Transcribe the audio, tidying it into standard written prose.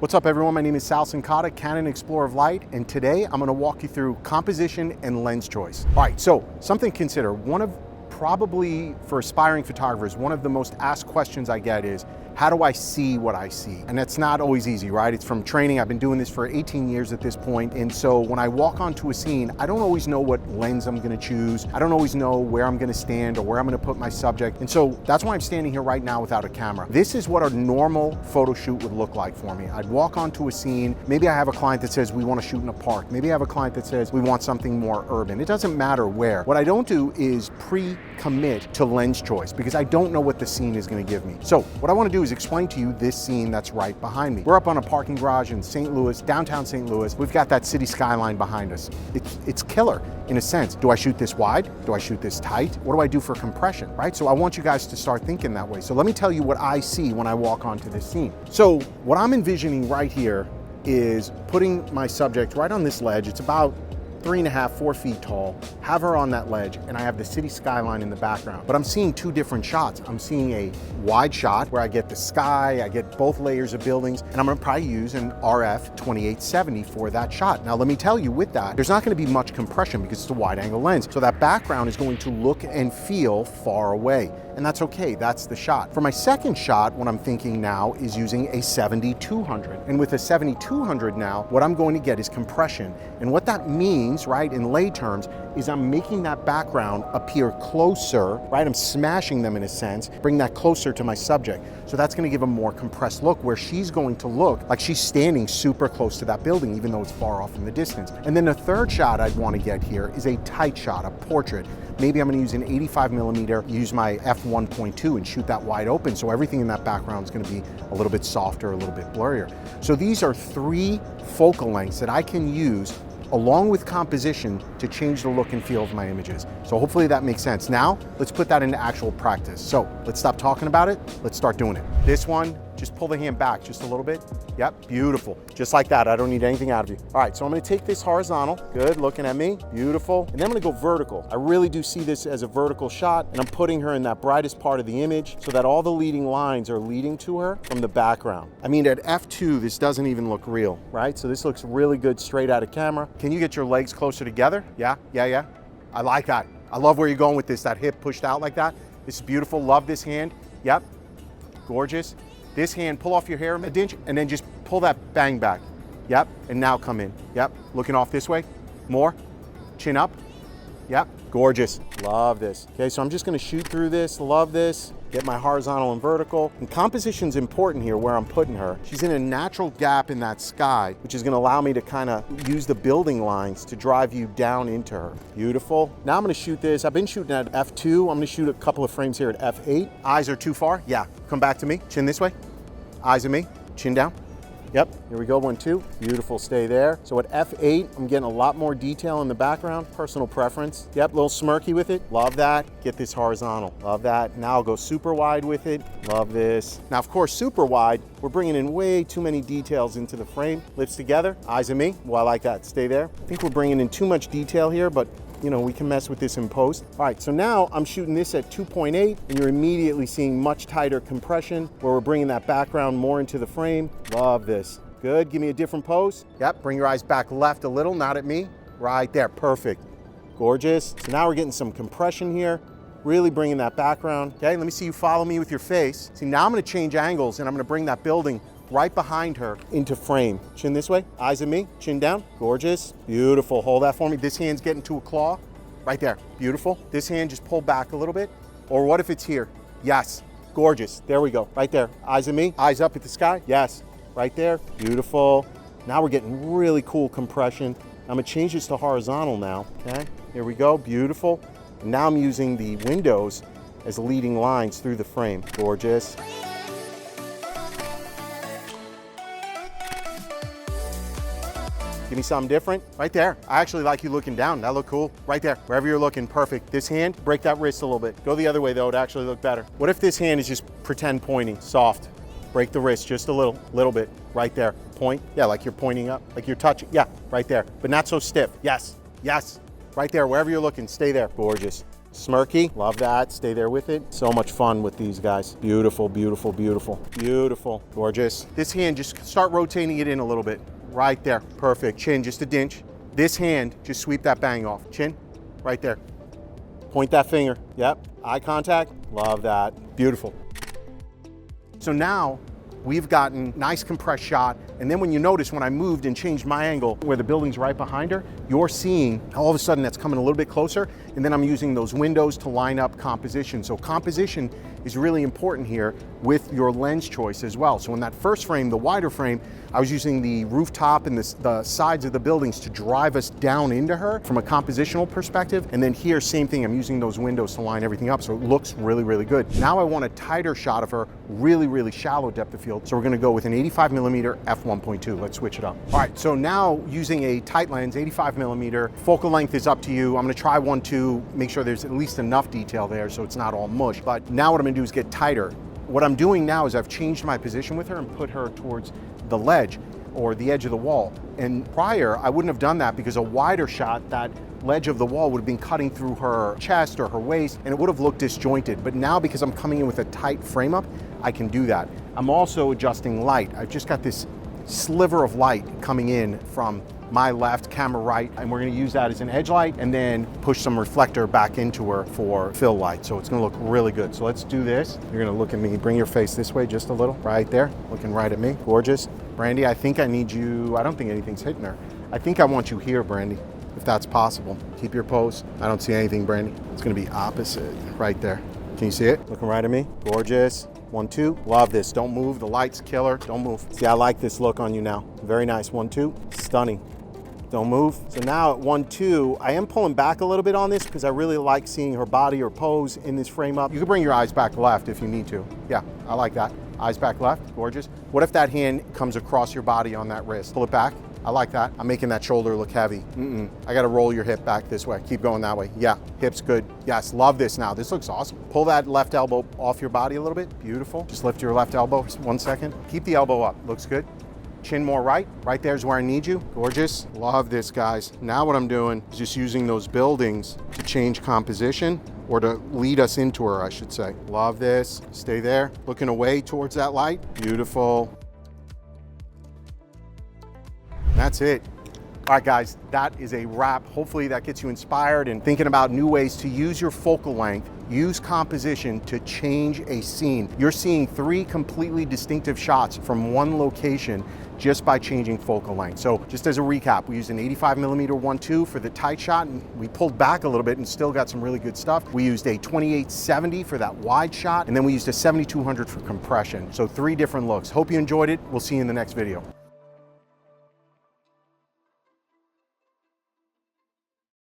What's up everyone, my name is Sal Cincotta, Canon Explorer of Light, and today I'm gonna walk you through composition and lens choice. All right, so something to consider. Probably for aspiring photographers, one of the most asked questions I get is, how do I see what I see? And that's not always easy, right? It's from training. I've been doing this for 18 years at this point. And so when I walk onto a scene, I don't always know what lens I'm gonna choose. I don't always know where I'm gonna stand or where I'm gonna put my subject. And so that's why I'm standing here right now without a camera. This is what a normal photo shoot would look like for me. I'd walk onto a scene. Maybe I have a client that says we wanna shoot in a park. Maybe I have a client that says we want something more urban. It doesn't matter where. What I don't do is pre-commit to lens choice because I don't know what the scene is gonna give me. So what I wanna do is explain to you this scene that's right behind me. We're up on a parking garage in St. Louis, downtown St. Louis. We've got that city skyline behind us. It's killer in a sense. Do I shoot this wide? Do I shoot this tight? What do I do for compression, right? So I want you guys to start thinking that way. So let me tell you what I see when I walk onto this scene. So what I'm envisioning right here is putting my subject right on this ledge. It's about 3.5, 4 feet tall, have her on that ledge, and I have the city skyline in the background. But I'm seeing two different shots. I'm seeing a wide shot where I get the sky, I get both layers of buildings, and I'm gonna probably use an RF 2870 for that shot. Now let me tell you with that, there's not gonna be much compression because it's a wide angle lens. So that background is going to look and feel far away. And that's okay, that's the shot. For my second shot, what I'm thinking now is using a 7200. And with a 7200 now, what I'm going to get is compression. And what that means, right, in lay terms, is I'm making that background appear closer, right? I'm smashing them in a sense, bring that closer to my subject. So that's gonna give a more compressed look where she's going to look like she's standing super close to that building, even though it's far off in the distance. And then the third shot I'd wanna get here is a tight shot, a portrait. Maybe I'm gonna use an 85mm, use my f1.2 and shoot that wide open, so everything in that background is gonna be a little bit softer, a little bit blurrier. So these are 3 focal lengths that I can use along with composition to change the look and feel of my images. So hopefully that makes sense. Now, let's put that into actual practice. So let's stop talking about it, let's start doing it. This one, just pull the hand back just a little bit. Yep, beautiful. Just like that, I don't need anything out of you. All right, so I'm gonna take this horizontal, good, looking at me, beautiful. And then I'm gonna go vertical. I really do see this as a vertical shot, and I'm putting her in that brightest part of the image so that all the leading lines are leading to her from the background. I mean, at f2, this doesn't even look real, right? So this looks really good straight out of camera. Can you get your legs closer together? Yeah. I like that. I love where you're going with this, that hip pushed out like that. This is beautiful, love this hand. Yep, gorgeous. This hand, pull off your hair a inch, and then just pull that bang back. Yep, and now come in. Yep, looking off this way. More, chin up. Yep, gorgeous, love this. Okay, so I'm just gonna shoot through this, love this, get my horizontal and vertical. And composition's important here where I'm putting her. She's in a natural gap in that sky, which is gonna allow me to kind of use the building lines to drive you down into her. Beautiful. Now I'm gonna shoot this. I've been shooting at f2. I'm gonna shoot a couple of frames here at f8. Eyes are too far. Yeah, come back to me. Chin this way. Eyes at me. Chin down. Yep, here we go, 1, 2. Beautiful, stay there. So at f8, I'm getting a lot more detail in the background, personal preference. Yep, a little smirky with it, love that. Get this horizontal, love that. Now I'll go super wide with it, love this. Now, of course, super wide, we're bringing in way too many details into the frame. Lips together, eyes at me. Well, I like that, stay there. I think we're bringing in too much detail here, but you know, we can mess with this in post. All right, so now I'm shooting this at 2.8 and you're immediately seeing much tighter compression where we're bringing that background more into the frame. Love this. Good, give me a different pose. Yep, bring your eyes back left a little, not at me. Right there, perfect. Gorgeous. So now we're getting some compression here, really bringing that background. Okay, let me see you follow me with your face. See, now I'm gonna change angles and I'm gonna bring that building right behind her into frame. Chin this way, eyes at me, chin down. Gorgeous, beautiful, hold that for me. This hand's getting to a claw, right there, beautiful. This hand just pull back a little bit. Or what if it's here? Yes, gorgeous, there we go, right there. Eyes at me, eyes up at the sky, yes, right there, beautiful. Now we're getting really cool compression. I'm gonna change this to horizontal now, okay? Here we go, beautiful. And now I'm using the windows as leading lines through the frame, gorgeous. Give me something different. Right there. I actually like you looking down. That look cool. Right there. Wherever you're looking, perfect. This hand, break that wrist a little bit. Go the other way though, it actually look better. What if this hand is just pretend pointing, soft? Break the wrist just a little bit. Right there. Point. Yeah, like you're pointing up, like you're touching. Yeah, right there. But not so stiff. Yes, yes. Right there, wherever you're looking, stay there. Gorgeous. Smirky, love that. Stay there with it. So much fun with these guys. Beautiful, beautiful, beautiful, beautiful. Gorgeous. This hand, just start rotating it in a little bit. Right there, perfect. Chin, just a dinch. This hand, just sweep that bang off. Chin, right there. Point that finger, yep. Eye contact, love that. Beautiful. So now, we've gotten nice compressed shot, and then when you notice when I moved and changed my angle where the building's right behind her, you're seeing all of a sudden that's coming a little bit closer, and then I'm using those windows to line up composition. So composition is really important here with your lens choice as well. So in that first frame, the wider frame, I was using the rooftop and the sides of the buildings to drive us down into her from a compositional perspective. And then here, same thing, I'm using those windows to line everything up so it looks really, really good. Now I want a tighter shot of her, really, really shallow depth of field. So we're gonna go with an 85mm f1.2. Let's switch it up. All right, so now using a tight lens, 85mm, focal length is up to you. I'm gonna try 1.2, make sure there's at least enough detail there so it's not all mush. But now what I'm gonna do is get tighter. What I'm doing now is I've changed my position with her and put her towards the ledge or the edge of the wall. And prior, I wouldn't have done that because a wider shot, that ledge of the wall would have been cutting through her chest or her waist and it would have looked disjointed. But now because I'm coming in with a tight frame up, I can do that. I'm also adjusting light. I've just got this sliver of light coming in from my left, camera right, and we're gonna use that as an edge light and then push some reflector back into her for fill light. So it's gonna look really good. So let's do this. You're gonna look at me, bring your face this way just a little, right there, looking right at me, gorgeous. Brandy, I think I need you, I don't think anything's hitting her. I think I want you here, Brandy, if that's possible. Keep your pose. I don't see anything, Brandy. It's gonna be opposite, right there. Can you see it? Looking right at me, gorgeous. 1, 2, love this, don't move, the light's killer, don't move. See, I like this look on you now. Very nice, 1, 2, stunning. Don't move. So now at 1, 2, I am pulling back a little bit on this because I really like seeing her body or pose in this frame up. You can bring your eyes back left if you need to. Yeah, I like that. Eyes back left, gorgeous. What if that hand comes across your body on that wrist? Pull it back. I like that. I'm making that shoulder look heavy. I gotta roll your hip back this way. Keep going that way. Yeah, hip's good. Yes, love this now. This looks awesome. Pull that left elbow off your body a little bit. Beautiful. Just lift your left elbow 1 second. Keep the elbow up. Looks good. Chin more right. Right there's where I need you. Gorgeous. Love this, guys. Now what I'm doing is just using those buildings to change composition or to lead us into her, I should say. Love this. Stay there. Looking away towards that light. Beautiful. That's it. All right, guys, that is a wrap. Hopefully that gets you inspired and thinking about new ways to use your focal length, use composition to change a scene. You're seeing 3 completely distinctive shots from one location just by changing focal length. So just as a recap, we used an 85mm 1.2 for the tight shot, and we pulled back a little bit and still got some really good stuff. We used a 2870 for that wide shot, and then we used a 7200 for compression. So 3 different looks. Hope you enjoyed it. We'll see you in the next video.